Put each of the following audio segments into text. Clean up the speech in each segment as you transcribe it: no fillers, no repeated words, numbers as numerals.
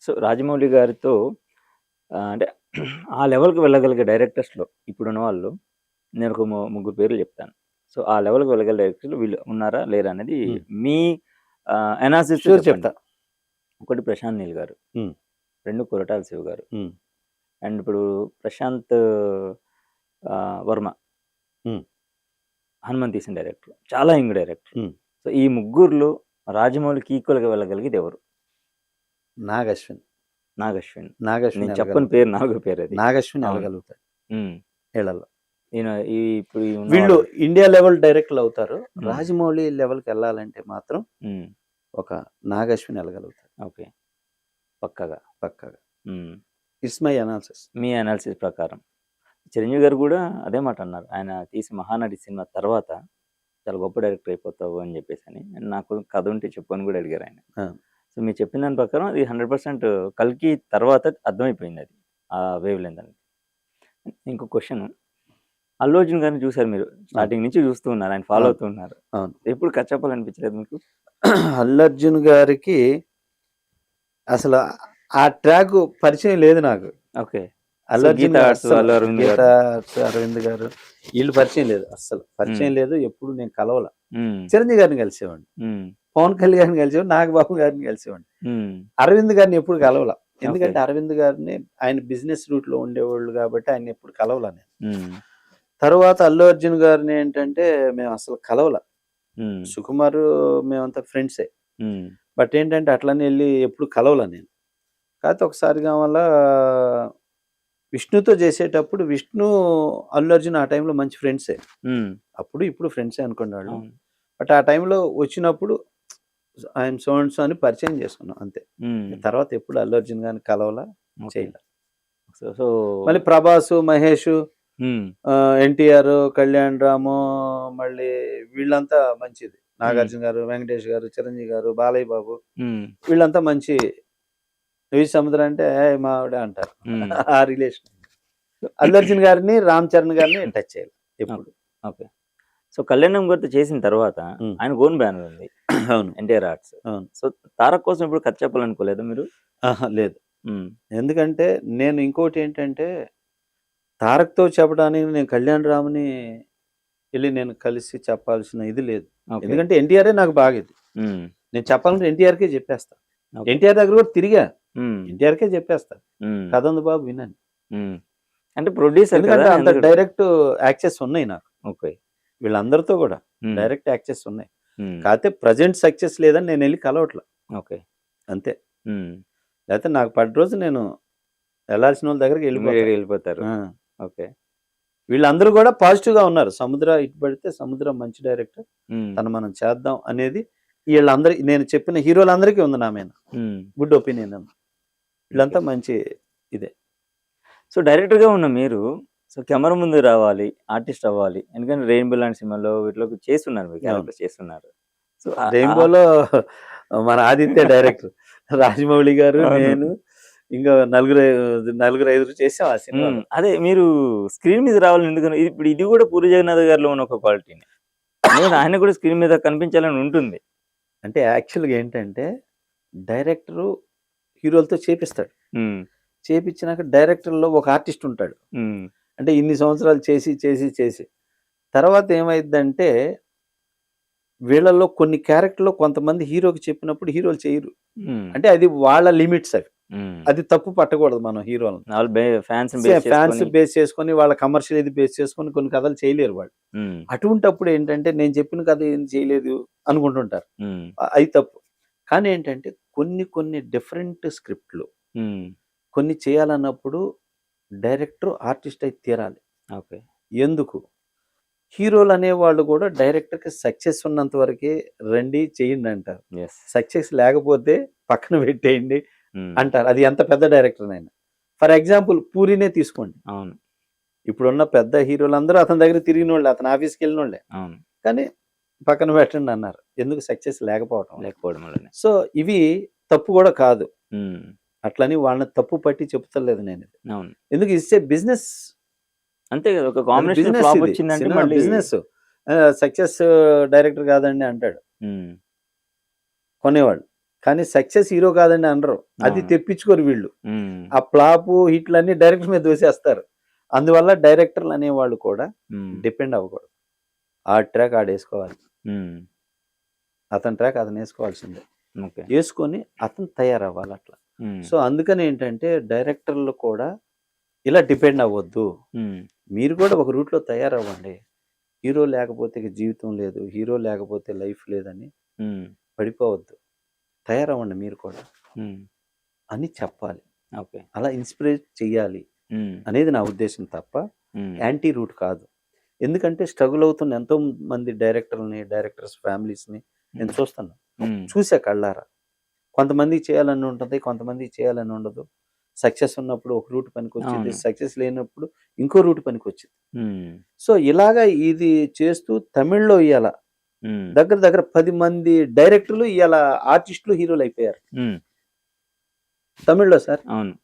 So, Rajamouli గారితో అంటే ఆ లెవెల్‌కి వెళ్ళగలిగే డైరెక్టర్స్‌లో ఇప్పుడున్న వాళ్ళు నేనొక ముగ్గురు పేర్లు చెప్తాను. సో, ఆ లెవెల్‌కి వెళ్ళగల డైరెక్టర్లు వీళ్ళు ఉన్నారా? లేరా? అనేది హ్మ్. మీ అనాలిసిస్‌తో షూర్ చెప్పండి. చెప్తా. ఒకటి 'ప్రశాంత్ నీల్' గారు, హ్మ్. 2 కొరటాల శివ గారు, హ్మ్. అండ్ ఇప్పుడు 'ప్రశాంత్ వర్మ' హ్మ్. 'హనుమాన్' తీసిన డైరెక్టర్. చాలా యంగ్ డైరెక్టర్. హ్మ్. సో, ఈ ముగ్గురిలో రాజమౌళికి ఈక్వల్‌గా వెళ్ళగలిగేది ఎవరు? 'నాగశ్విన్.' 'నాగశ్విన్.' 'నాగశ్విన్' నేను చెప్పని ఎళ్ళగలుగుతాడు. పేరు నాలుగో పేరది. 'నాగశ్విన్' అవును. ఎళ్ళగలుగుతాడు హ్మ్. ఈళ్ళలో. ఈయన ఇప్పుడు ఉన్న వీళ్ళు వాళ్ళలో. ఇండియా లెవెల్ డైరెక్టర్‌లవుతారు. హ్మ్. రాజమౌళి లెవెల్‌కెళ్ళాలంటే మాత్రం హ్మ్. ఒక 'నాగశ్విన్' ఎళ్ళగలుగుతాడు ఓకే. పక్కాగా. పక్కాగా. హ్మ్. It's my analysis. Me analysis ప్రకారం. చిరంజీవి గారు గూడా అదే మాట అన్నారు. ఆయన తీసిన 'మహానటి' సినిమా తర్వాత చాలా గొప్ప డైరెక్టర్ అయిపోతావు అని జెప్పేసని. నాకు కథ ఉంటే చెప్పు అని గూడా అడిగారాయన. ఆ! సో, మీరు చెప్పిన దాని ప్రకారం అది 100% 'కల్కి' తర్వాత అర్థమైపోయిందది. ఆ వేవ్ లెంత్ అనేది. ఇంకో క్వెషన్, 'అల్లు అర్జున్' గారిని చూసారు మీరు. అవును. స్టార్టింగ్ నుంచి చూస్తూ ఉన్నారు. ఆయన ఫాలో అవును. అవుతూ ఉన్నారు. అవును. ఎప్పుడు కథ చెప్పాలనిపించలేదు మీకు? 'అల్లు అర్జున్' గారికి అసలు ఆ ట్రాక్ పరిచయం లేదు నాకు. ఓకే. సో, 'అల్లు అర్జున్' 'గీత గారు ఆర్ట్స్' అస్సలు. అల్లు అరవింద్ 'గీత గారు. అరవింద్' గారు ఈళ్ళు పరిచయం లేదు అస్సలు. హ్మ్. పరిచయం లేదు. ఎప్పుడు నేను కలవల. హ్మ్. చిరంజీవి గారిని కలిసేవాడిని. హ్మ్. పవన్ కళ్యాణ్ కలిసేవాడిని. నాగబాబు గారిని కలిసేవాడిని. హ్మ్. అరవింద్ గారిని ఎప్పుడు కలవల. ఓకే. ఎందుకంటే అరవింద్ గారిని ఆయన బిజినెస్ రూట్‌లో ఉండేవాళ్ళు కాబట్టి ఆయన్ని ఎప్పుడు కలవల నేను. హ్మ్. తరువాత అల్లు అర్జున్ గారిని ఏంటంటే మేము అసలు కలవల. హ్మ్. సుకుమారు మేమంతా ఫ్రెండ్సే. హ్మ్. బట్ ఏంటంటే అట్లని ఎళ్లి ఎప్పుడు కలవల నేను. కాకపోతే ఒకసారి వల్ల విష్ణుతో చేసేటప్పుడు విష్ణు, అల్లు అర్జున్ ఆ టైంలో మంచి ఫ్రెండ్సే. హ్మ్. అప్పుడు ఇప్పుడు ఫ్రెండ్సే అనుకోండి వాళ్ళు. అవును. బట్ ఆ టైంలో వచ్చినప్పుడు ఐయామ్ సో అండ్ సో అని పరిచయం చేసుకున్నాం అంతే. హ్మ్. తర్వాత ఎప్పుడు అల్లు అర్జున్ గారిని కలవల, ఓకే. చేయల. సో సో మళ్ళీ 'ప్రభాసు', 'మహేషు', హ్మ్. 'ఎన్టీఆర్', 'కళ్యాణ్ రాము' మళ్ళీ వీళ్ళంతా మంచిది. హ్మ్. 'నాగార్జున' గారు, 'వెంకటేష్' గారు, 'చిరంజీవి' గారు, 'బాలయ్య బాబు' హ్మ్. వీళ్ళంతా మంచి 'వి సముద్రం' అంటే ఏయ్ మావిడ అంటారు. హ్మ్. ఆ రిలేషన్. అల్లు అర్జున్ గారిని, 'రామ్ చరణ్' గారిని టచ్ చేయలే ఓకే. ఎప్పుడు. ఓకే. సో, 'కళ్యాణం' గారితో చేసిన తర్వాత హ్మ్. ఆయనకు ఓన్ బ్యానర్ ఉంది. అవును. 'ఎన్టీఆర్ ఆర్ట్స్.' అవును. సో, 'తారక్' కోసం ఎప్పుడు కథ చెప్పాలనుకోలేదా మీరు? అహా! లేదు. హ్మ్. ఎందుకంటే నేను ఇంకోటేంటంటే 'తారక్‌తో' చెప్పడానికి నేను 'కళ్యాణ్ రామ్‌ని' ఎళ్లి నేను కలిసి చెప్పాల్సిన ఇది లేదు. ఓకే. ఎందుకంటే ఎన్టీఆరే నాకు బాగా ఇది. హ్మ్. నేను చెప్పాలంటే ఎన్టీఆర్‌కే చెప్పేస్తా. ఓకే. ఎన్టీఆర్ దగ్గర కూడా తిరిగా. హ్మ్. ఎన్టీఆర్‌కే చెప్పేస్తా. హ్మ్. కథ ఉంది బాబు వినని. హ్మ్. అంటే ప్రొడ్యూసర్ కదా! ఎందుకంటే అంత ఎందుకంటే డైరెక్ట్ యాక్సెస్ ఉన్నాయి నాకు. ఓకే. వీళ్ళందరితో కూడా హ్మ్. డైరెక్ట్ యాక్సెస్ ఉన్నాయి. హ్మ్. కాకపోతే ప్రెజెంట్ సక్సెస్ లేదని నేనెళ్లి కలవట్ల. ఓకే. అంతే. హ్మ్. లేతే నాకు పడ్డ రోజు నేను ఎళ్ళాల్సినోళ్ళ దగ్గరికి ఎళ్ళిపోతా. ఇమ్మీడియేట్‌గా ఎళ్ళిపోతారు. ఆ! ఓకే. వీళ్ళందరూ కూడా పాజిటివ్‌గా ఉన్నారు. సముద్ర హిట్ పడితే సముద్ర మంచి డైరెక్టర్. హ్మ్. తను మనం చేద్దాం అనేది ఈళ్ళందరి నేను చెప్పిన హీరోలందరికీ ఉంది నా మీద. హ్మ్. గుడ్ ఒపీనియన్ ఉంది. ఓకే. వీళ్ళంతా మంచి ఇదే. సో, డైరెక్టర్‌గా ఉన్న మీరు సో, కెమెరా ముందుకు రావాలి, ఆర్టిస్ట్ అవ్వాలి. ఎందుకంటే 'రెయిన్‌బో' లాంటి సినిమాలో వీటిలో చేస్తున్నారు మీరు అవును. క్యారెక్టర్స్ చేస్తున్నారు. సో, రెయిన్‌బోలో మన ఆదిత్య డైరెక్టర్. రాజమౌళి గారు, అవును. నేను ఇంకా నలుగురు, ఐదుగురు చేసాం ఆ హ్మ్. సినిమాలో. అదే మీరు స్క్రీన్ మీద రావాలని ఎందుకని ఇప్పుడు ఇది కూడా 'పూరి జగన్నాథ్' గారిలో ఉన్న ఒక క్వాలిటీనే. ఎందుకంటే ఆయన కూడా స్క్రీన్ మీద కనిపించాలని ఉంటుంది. అంటే యాక్చువల్‌గా ఏంటంటే డైరెక్టరు హీరోలతో చేపిస్తాడు. హ్మ్. చేపిచ్చినాక డైరెక్టర్‌లో ఒక ఆర్టిస్ట్ ఉంటాడు. హ్మ్. అంటే ఇన్ని సంవత్సరాలు చేసి తర్వాత ఏమైద్దంటే వీళ్ళలో కొన్ని క్యారెక్టర్‌లో కొంతమంది హీరోకి చెప్పినప్పుడు హీరోలు చెయ్యరు. హ్మ్. అంటే అది వాళ్ళ లిమిట్స్ అవి. హ్మ్. అది తప్పు పట్టకూడదు మనం హీరోలని. ఆళ్ళు ఫ్యాన్స్‌ని బేస్ ఫాన్స్ చేసుకొని బేస్ చేసుకొని వాళ్ళ కమర్షియల్ ఇది బేస్ చేసుకొని కొన్ని కథలు చేయలేరు వాళ్ళు. హ్మ్. అటువంటప్పుడు ఏంటంటే నేను చెప్పిన కథ ఏం చేయలేదు అనుకుంటుంటారు. హ్మ్. అది తప్పు. కానీ ఏంటంటే కొన్ని డిఫరెంట్ స్క్రిప్ట్‌లు హ్మ్. కొన్ని చేయాలన్నప్పుడు డైరెక్టర్, ఆర్టిస్ట్ అయి తీరాలి. ఓకే. ఎందుకు? హీరోలనేవాళ్ళు గూడా డైరెక్టర్‌కి సక్సెస్ ఉన్నంత వరకే రండి చేయండంటారు. యెస్. సక్సెస్ లేకపోతే పక్కన పెట్టేయండి హ్మ్. అంటారు. అది ఎంత పెద్ద డైరెక్టర్‌నైనా. ఫర్ ఎగ్జాంపుల్ 'పూరినే' తీసుకోండి. అవును. ఇప్పుడున్న పెద్ద హీరోలందరూ అతని దగ్గర తిరిగినోళ్ళే. అతని ఆఫీస్‌కెళ్ళినోళ్ళే. అవును. కానీ పక్కన పెట్టండన్నారు. ఎందుకు సక్సెస్ లేకపోవటం వల్ల. లేకపోవడం వల్లనే. సో, ఇవి తప్పు గూడా కాదు. హ్మ్. అట్లని వాళ్ళని తప్పు పట్టి చెప్తలేదు నేనిది. అవును. ఎందుకు ఇట్స్ ఏ బిజినెస్. అంతే గదా! ఒక అది కాంబినేషన్ బిజినెస్ ఫ్లాప్ ఇది. వచ్చిందంటే మళ్ళీ బిజినెస్. సక్సెస్ డైరెక్టర్ కాదండి అంటాడు హ్మ్. కొనేవాళ్ళు. కానీ సక్సెస్ హీరో కాదండి అనరు. అది అవును. తెప్పించుకోరు వీళ్ళు. హ్మ్. ఆ ఫ్లాపు హిట్లన్నీ డైరెక్టర్ మీద దోసేస్తారు. అందువల్ల డైరెక్టర్లు అనేవాళ్ళు కూడా హ్మ్. డిపెండ్ అవ్వకూడదు. ఆడి ట్రాక్ ఆడేసుకోవాలి. హ్మ్. అతని ట్రాక్ అతను వేసుకోవాల్సిందే. ఓకే. వేసుకొని అతను తయారవ్వాలి అట్లా. హ్మ్. సో అందుకని ఏంటంటే డైరెక్టర్లు కూడా ఇలా డిపెండ్ అవ్వద్దు. హ్మ్. మీరు కూడా ఒక రూట్‌లో తయారవ్వండి. హీరో లేకపోతే ఇక జీవితం లేదు. హీరో లేకపోతే లైఫ్ లేదని హ్మ్. పడిపోవద్దు. తయారవ్వండి మీరు కూడా హ్మ్. అని చెప్పాలి. ఓకే. అలా ఇన్స్పిరేట్ చెయ్యాలి హ్మ్. అనేది నా ఉద్దేశం తప్ప హ్మ్. యాంటీ రూట్ కాదు. ఎందుకంటే స్ట్రగుల్ అవుతున్న ఎంతో మంది డైరెక్టర్‌లని, డైరెక్టర్స్ ఫ్యామిలీస్‌ని నేను హ్మ్. చూస్తాను. హ్మ్. చూసా కళ్ళారా. కొంతమందికి చేయాలని ఉంటది. కొంతమందికి చేయాలని ఉండదు. సక్సెస్ ఉన్నప్పుడు ఒక రూట్ పనికొచ్చిద్ది. అవును. సక్సెస్ లేనప్పుడు ఇంకో రూట్ పనికొచ్చిద్ది. హ్మ్. సో, ఇలాగా ఇది చేస్తూ తమిళ్‌లో ఇయాల హ్మ్. దగ్గర దగ్గర 10 మంది డైరెక్టర్లు ఇయాల ఆర్టిస్టులు, హీరోలయిపోయారు. హ్మ్. తమిళ్‌లో సార్. అవును.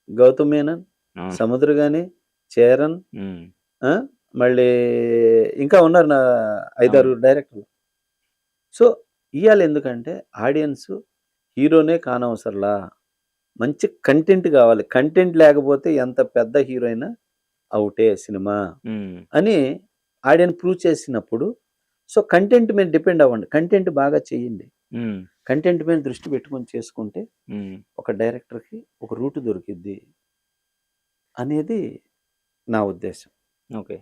'గౌతమ్ మేనన్', అవును. 'సముద్రగాని', 'చేరన్' హ్మ్. ఆ! మళ్ళీ ఇంకా ఉన్నారు 5, అవును. 6 డైరెక్టర్లు. సో, ఇయాల ఎందుకంటే ఆడియన్సు హీరోనే కానవసరలా. మంచి కంటెంట్ కావాలి. కంటెంట్ లేకపోతే ఎంత పెద్ద హీరో అయినా ఔటే సినిమా హ్మ్. అని ఆడియన్స్ ప్రూవ్ చేసినప్పుడు సో, కంటెంట్ మీద డిపెండ్ అవ్వండి. కంటెంట్ బాగా చేయండి. హ్మ్. కంటెంట్ మీద దృష్టి పెట్టుకొని చేసుకుంటే హ్మ్. ఒక డైరెక్టర్‌కి ఒక రూట్ దొరికిద్ది అనేది నా ఉద్దేశం. ఓకే.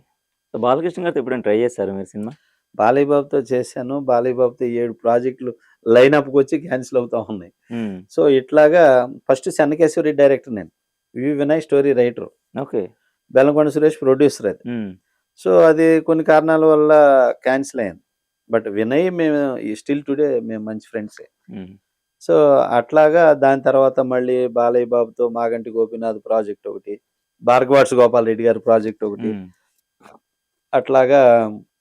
సో, బాలకృష్ణ గారితో ఎప్పుడైనా ట్రై చేసారా మీరు సినిమా? బాలయ్య బాబుతో చేశాను. బాలయ్య బాబుతో 7 ప్రాజెక్టులు లైనప్‌కొచ్చి క్యాన్సిల్ అవుతా ఉన్నాయి. హ్మ్. సో, ఇట్లాగా ఫస్ట్ చెన్నకేశవరెడ్డి డైరెక్టర్ నేను. Vinay story writer. Okay. Bellamkonda Suresh producer అది. హ్మ్. సో, అది కొన్ని కారణాల వల్ల క్యాన్సిల్ అయింది. బట్ వినయ్ మేము స్టిల్ టుడే మేము మంచి ఫ్రెండ్సే. హ్మ్. సో, అట్లాగా దాని తర్వాత మళ్ళీ బాలయ్య బాబుతో 'మాగంటి గోపీనాథ్' ప్రాజెక్ట్ ఒకటి. 'భార్గవాట్స్ గోపాలరెడ్డి' గారి ప్రాజెక్ట్ ఒకటి. హ్మ్. అట్లాగా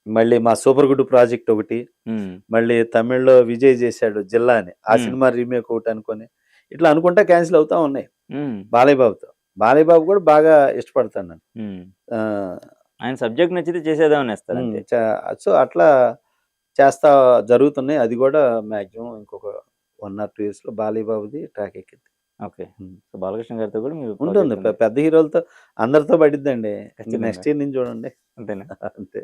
మళ్ళీ మా 'సూపర్ గుడ్' ప్రాజెక్ట్ ఒకటి. హ్మ్. మళ్ళీ తమిళ్‌లో విజయ్ చేశాడు 'జిల్లా' అని. ఆ హ్మ్. సినిమా రీమేక్ ఒకటి అనుకోని, ఇట్లా అనుకుంటా క్యాన్సిల్ అవుతా ఉన్నాయి హ్మ్. బాలయ్య బాబుతో. బాలయ్య బాబు కూడా బాగా ఇష్టపడతాను నేను. హ్మ్. ఆహ్, ఆయన సబ్జెక్ట్ నచ్చితే చేసేద్దామనేస్తారు హ్మ్. అంతే. సో, అట్లా చేస్తా జరుగుతున్నాయి. అది కూడా మాక్సిమం ఇంకొక 1 ఆర్ 2 ఇయర్స్‌లో బాలయ్య బాబుది ట్రాక్ ఎక్కిద్ది. ఓకే. హ్మ్. సో, బాలకృష్ణ గారితో కూడా మీకు ఉంటుంది. ప్రాజెక్ట్ ఉంది. పెద్ద హీరోలతో అందరితో పడిద్దండి. ఖచ్చితంగా. నెక్స్ట్ ఇయర్ నుంచి చూడండి. అంతేనా? అంతే.